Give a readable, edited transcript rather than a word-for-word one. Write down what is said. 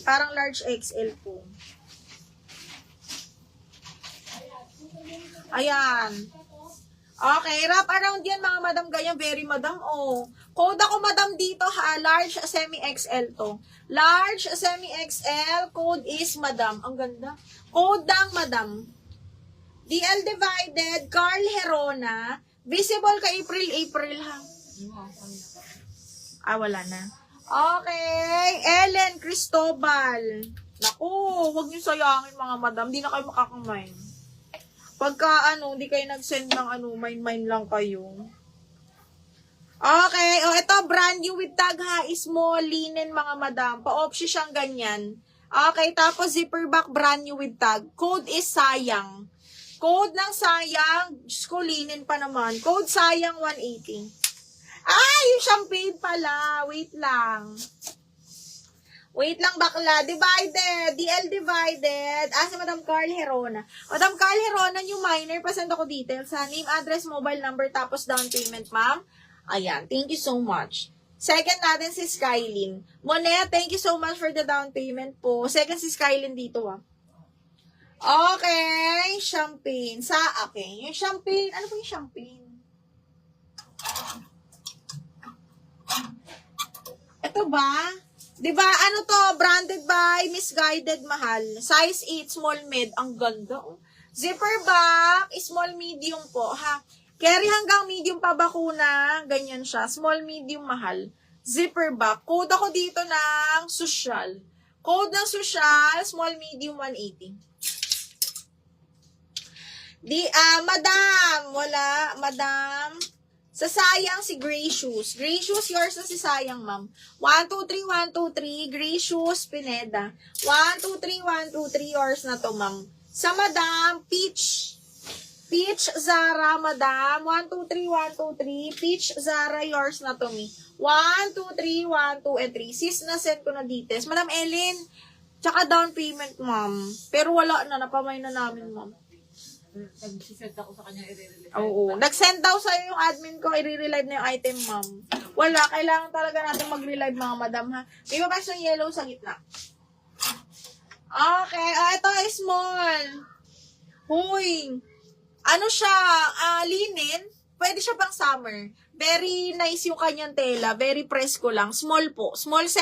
Parang large XL po. Ayan. Okay, wrap around yan mga madam, ganyan, very madam, oh. Code ako madam dito ha, large semi-XL to. Large semi-XL, code is madam. Ang ganda. Code ng madam. DL divided, Carl Herona. Visible ka April ha. Wala na. Okay, Ellen Cristobal. Naku, huwag niyo sayangin mga madam, di na kayo makakamain. Pagka hindi kayo nag-send ng mine lang kayo. Okay, ito brand new with tag ha, small linen mga madam. Pa-option siyang ganyan. Okay, tapos zipper back brand new with tag. Code is sayang. Code ng sayang, Diyos ko linen pa naman. Code sayang 180. Yung champagne pala. Wait lang. Wait lang bakla, divided, DL divided, si Madam Carl Herona. Madam Carl Herona, yung minor, pasend ako details sa name, address, mobile number, tapos down payment, ma'am. Ayan, thank you so much. Second natin si Skylin. Monet, thank you so much for the down payment po. Second si Skylin dito, Okay, champagne. Okay, yung champagne, ano po yung champagne? Ito ba? Diba, branded by Misguided Mahal. Size 8, small mid. Ang ganda, Zipper back, small medium po, ha. Carry hanggang medium pa bakuna. Ganyan siya. Small, medium, mahal. Zipper back. Code ako dito ng social. Code ng social, small, medium, 180. Madam. Wala, madam. Sa sayang si Gray Shoes. Gray Shoes, yours na si sayang, ma'am. 1, 2, 3, 1, 2, 3. Gray Shoes, Pineda. 1, 2, 3, 1, 2, 3. Yours na to, ma'am. Sa madam, Peach. Peach, Zara, madam. 1, 2, 3, 1, 2, 3. Peach, Zara, yours na to, me. 1, 2, 3, 1, 2, and 3. Sis, na-send ko na details. Madam Ellen, tsaka down payment, ma'am. Pero wala na, napamay na namin, ma'am. Nag-send ako sa kanya, i-relive. Oo. Nag-send daw sa'yo yung admin ko, i-relive na yung item, ma'am. Wala, kailangan talaga natin mag-relive, mga madam, ha. May mabas yung yellow sa gitna. Okay, ito ay small. Huy. Ano siya, linen. Pwede siya pang summer. Very nice yung kanyang tela. Very presko lang. Small po. Small size.